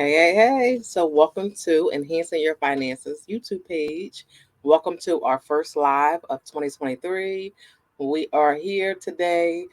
Hey. So, welcome to Enhancing Your Finances YouTube page. Welcome to our first live of 2023. We are here today.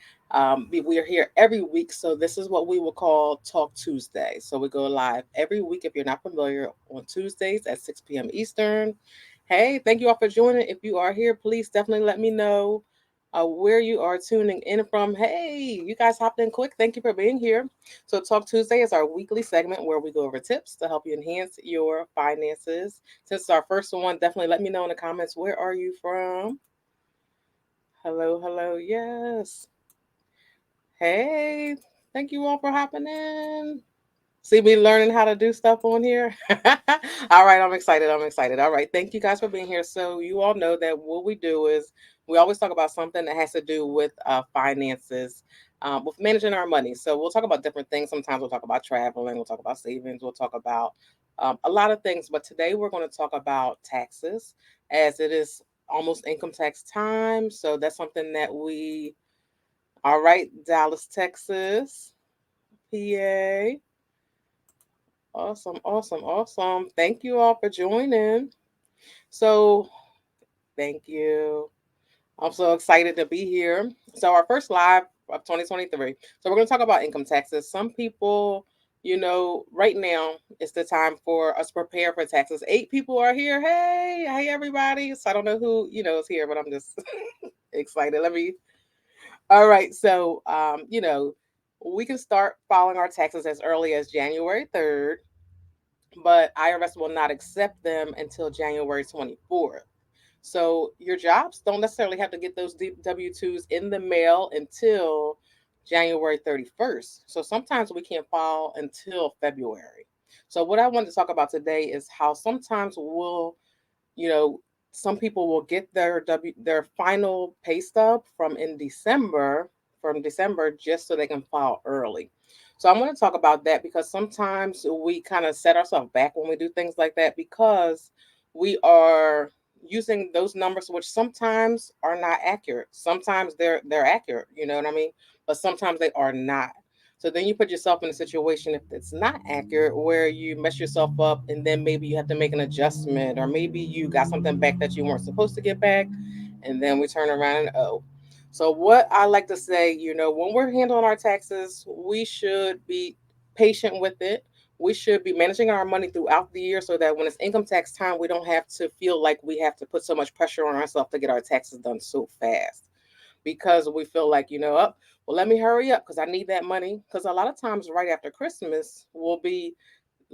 We are here every week. So, this is what we will call Talk Tuesday. So, we go live every week if you're not familiar on Tuesdays at 6 p.m. Eastern. Hey, thank you all for joining. If you are here, please definitely let me know where you are tuning in from. Hey, you guys hopped in quick. Thank you for being here. So, Talk Tuesday is our weekly segment where we go over tips to help you enhance your finances. Since it's our first one, definitely let me know in the comments where are you from? Hello. Yes. Hey, thank you all for hopping in. See me learning how to do stuff on here. All right, I'm excited. All right, thank you guys for being here. So you all know that what we do is we always talk about something that has to do with finances, with managing our money. So we'll talk about different things. Sometimes we'll talk about traveling. We'll talk about savings. We'll talk about a lot of things. But today we're going to talk about taxes, as it is almost income tax time. So that's something that we. All right, Dallas, Texas, PA. Awesome. Thank you all for joining. So, thank you. I'm so excited to be here. So, our first live of 2023. So, we're going to talk about income taxes. Some people, right now it's the time for us to prepare for taxes. 8 people are here. Hey, everybody. So, I don't know who, is here, but I'm just excited. All right. So, we can start filing our taxes as early as January 3rd, but IRS will not accept them until January 24th. So your jobs don't necessarily have to get those W-2s in the mail until January 31st. So sometimes we can't file until February. So what I wanted to talk about today is how sometimes you know, some people will get their final pay stub from December just so they can file early. So I want to talk about that because sometimes we kind of set ourselves back when we do things like that because we are using those numbers which sometimes are not accurate. Sometimes they're accurate, you know what I mean? But sometimes they are not. So then you put yourself in a situation if it's not accurate where you mess yourself up and then maybe you have to make an adjustment or maybe you got something back that you weren't supposed to get back and then we turn around and oh. So what I like to say, when we're handling our taxes, we should be patient with it. We should be managing our money throughout the year so that when it's income tax time, we don't have to feel like we have to put so much pressure on ourselves to get our taxes done so fast because we feel like, oh, well, let me hurry up because I need that money. Because a lot of times, right after Christmas, we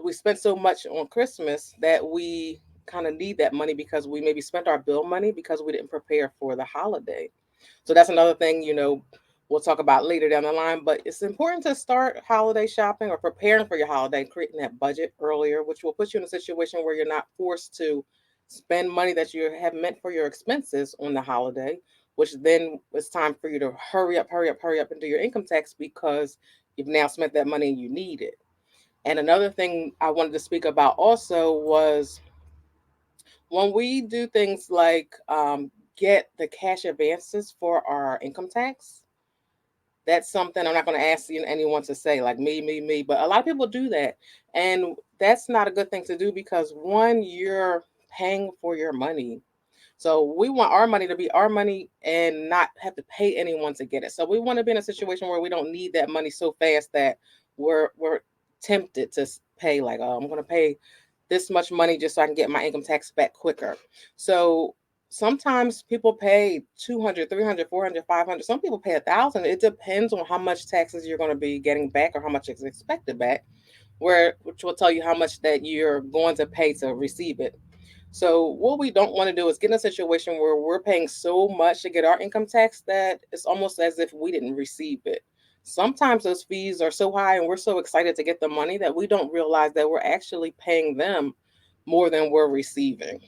spend so much on Christmas that we kind of need that money because we maybe spent our bill money because we didn't prepare for the holiday. So that's another thing, we'll talk about later down the line. But it's important to start holiday shopping or preparing for your holiday, creating that budget earlier, which will put you in a situation where you're not forced to spend money that you have meant for your expenses on the holiday, which then it's time for you to hurry up and do your income tax because you've now spent that money and you need it. And another thing I wanted to speak about also was when we do things like get the cash advances for our income tax. That's something I'm not going to ask anyone to say like me, but a lot of people do that, and that's not a good thing to do because one, you're paying for your money. So we want our money to be our money and not have to pay anyone to get it. So we want to be in a situation where we don't need that money so fast that we're tempted to pay like, oh, I'm going to pay this much money just so I can get my income tax back quicker. So sometimes people pay 200, 300, 400, 500. Some people pay 1,000. It depends on how much taxes you're going to be getting back or how much is expected back, which will tell you how much that you're going to pay to receive it. So what we don't want to do is get in a situation where we're paying so much to get our income tax that it's almost as if we didn't receive it. Sometimes those fees are so high and we're so excited to get the money that we don't realize that we're actually paying them more than we're receiving.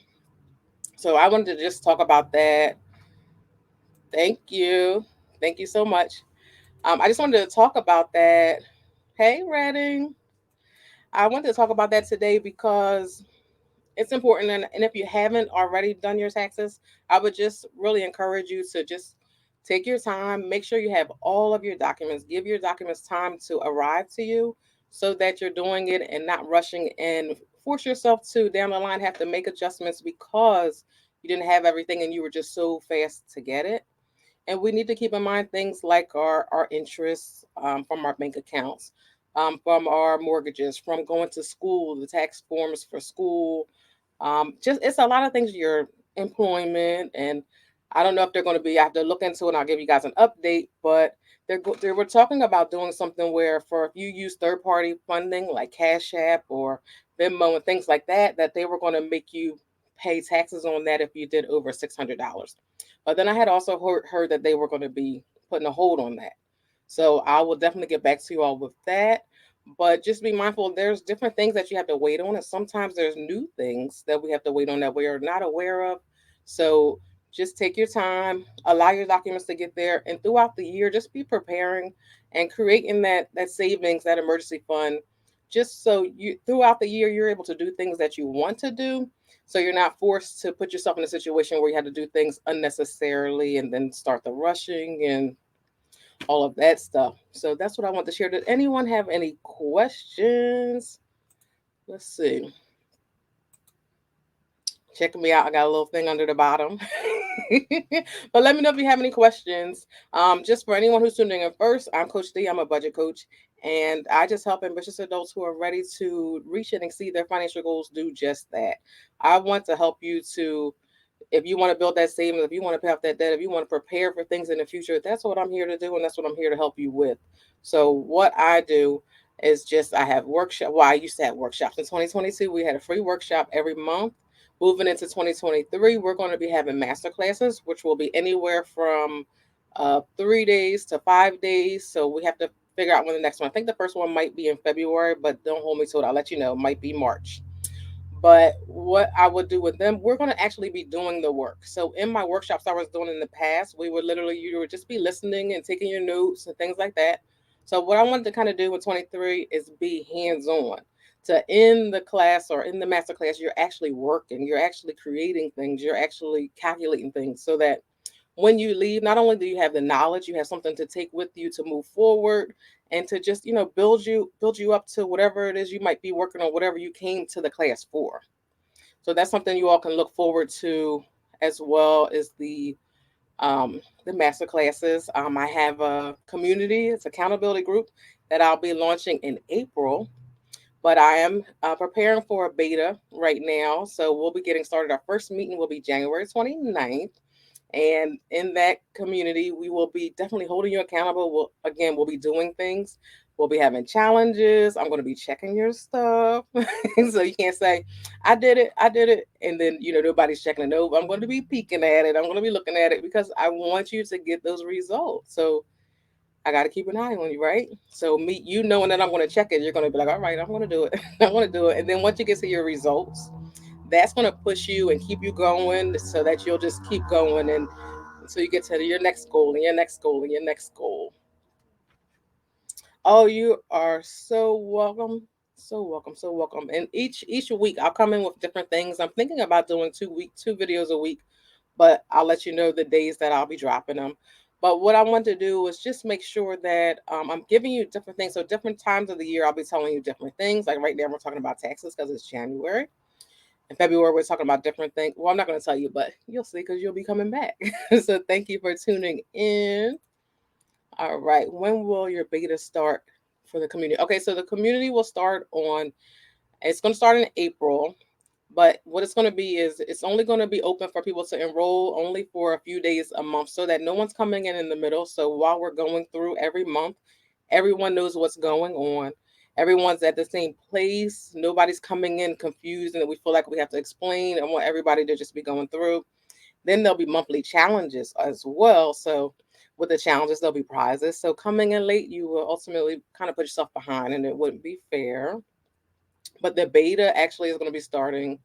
So I wanted to just talk about that. Thank you. Thank you so much. I just wanted to talk about that. Hey, Redding. I wanted to talk about that today because it's important. And if you haven't already done your taxes, I would just really encourage you to just take your time, make sure you have all of your documents, give your documents time to arrive to you. so that you're doing it and not rushing and force yourself to down the line have to make adjustments because you didn't have everything and you were just so fast to get it. And we need to keep in mind things like our interests from our bank accounts, from our mortgages, from going to school, the tax forms for school. Just it's a lot of things. Your employment, and I don't know if they're going to be. I have to look into it, and I'll give you guys an update. But they were talking about doing something where, for if you use third party funding like Cash App or Venmo and things like that, that they were going to make you pay taxes on that if you did over $600. But then I had also heard that they were going to be putting a hold on that. So I will definitely get back to you all with that. But just be mindful, there's different things that you have to wait on, and sometimes there's new things that we have to wait on that we are not aware of. So just take your time, allow your documents to get there, and throughout the year, just be preparing and creating that savings, that emergency fund, just so you throughout the year you're able to do things that you want to do, so you're not forced to put yourself in a situation where you have to do things unnecessarily and then start the rushing and all of that stuff. So that's what I want to share. Did anyone have any questions? Let's see. Check me out. I got a little thing under the bottom. But let me know if you have any questions. Just for anyone who's tuning in first, I'm Coach D. I'm a budget coach, and I just help ambitious adults who are ready to reach and exceed their financial goals do just that. I want to help you to, if you want to build that savings, if you want to pay off that debt, if you want to prepare for things in the future, that's what I'm here to do, and that's what I'm here to help you with. So what I do is just I have workshop. Well, I used to have workshops in 2022. We had a free workshop every month. Moving into 2023, we're going to be having master classes, which will be anywhere from 3 days to 5 days. So we have to figure out when the next one. I think the first one might be in February, but don't hold me to it. I'll let you know. It might be March. But what I would do with them, we're going to actually be doing the work. So in my workshops I was doing in the past, we would literally, you would just be listening and taking your notes and things like that. So what I wanted to kind of do with 23 is be hands on. To in the class or in the master class, you're actually working, you're actually creating things, you're actually calculating things so that when you leave, not only do you have the knowledge, you have something to take with you to move forward and to just, build you up to whatever it is you might be working on, whatever you came to the class for. So that's something you all can look forward to, as well as the master classes. I have a community, it's accountability group that I'll be launching in April, but I am preparing for a beta right now. So we'll be getting started. Our first meeting will be January 29th. And in that community, we will be definitely holding you accountable. We'll be doing things. We'll be having challenges. I'm going to be checking your stuff. So you can't say, I did it. And then, nobody's checking it over. I'm going to be peeking at it. I'm going to be looking at it because I want you to get those results. So I got to keep an eye on you, right? So me, knowing that I'm going to check it, you're going to be like, all right, I'm going to do it. I'm going to do it. And then once you get to your results, that's going to push you and keep you going so that you'll just keep going and until you get to your next goal and your next goal and your next goal. Oh, you are so welcome. So welcome, so welcome. And each week I'll come in with different things. I'm thinking about doing two videos a week, but I'll let you know the days that I'll be dropping them. But what I want to do is just make sure that I'm giving you different things. So different times of the year, I'll be telling you different things. Like right now, we're talking about taxes because it's January. In February, we're talking about different things. Well, I'm not going to tell you, but you'll see because you'll be coming back. So thank you for tuning in. All right. When will your beta start for the community? Okay, so the community will start it's going to start in April. But what it's going to be is it's only going to be open for people to enroll only for a few days a month so that no one's coming in the middle. So while we're going through every month, everyone knows what's going on. Everyone's at the same place. Nobody's coming in confused and we feel like we have to explain. I want everybody to just be going through. Then there'll be monthly challenges as well. So with the challenges, there'll be prizes. So coming in late, you will ultimately kind of put yourself behind and it wouldn't be fair. But the beta actually is going to be starting.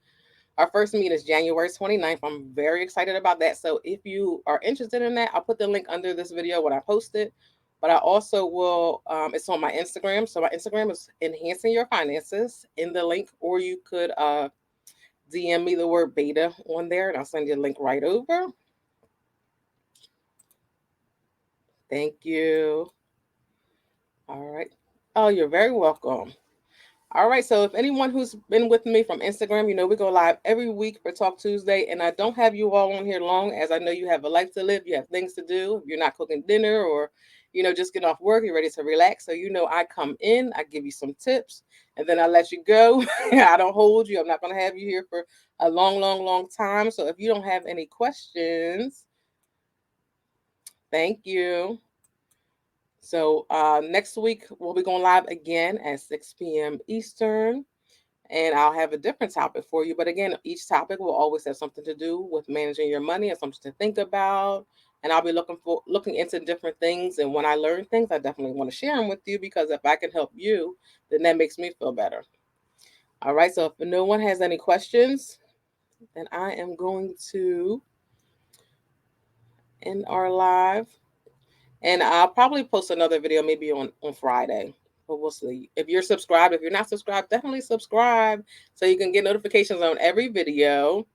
Our first meeting is January 29th. I'm very excited about that. So if you are interested in that, I'll put the link under this video when I post it. But I also will, it's on my Instagram. So my Instagram is Enhancing Your Finances in the link, or you could DM me the word beta on there and I'll send you a link right over. Thank you. All right. Oh, you're very welcome. All right, so if anyone who's been with me from Instagram, you know we go live every week for Talk Tuesday, and I don't have you all on here long, as I know you have a life to live, you have things to do. If you're not cooking dinner, or just getting off work, you're ready to relax. So I come in, I give you some tips, and then I let you go. I don't hold you. I'm not going to have you here for a long, long, long time. So if you don't have any questions, thank you. So next week we'll be going live again at 6 p.m. Eastern, and I'll have a different topic for you. But again, each topic will always have something to do with managing your money and something to think about. And I'll be looking into different things. And when I learn things, I definitely want to share them with you, because if I can help you, then that makes me feel better. All right. So if no one has any questions, then I am going to end our live. And I'll probably post another video maybe on Friday. But we'll see. If you're subscribed, if you're not subscribed, definitely subscribe so you can get notifications on every video.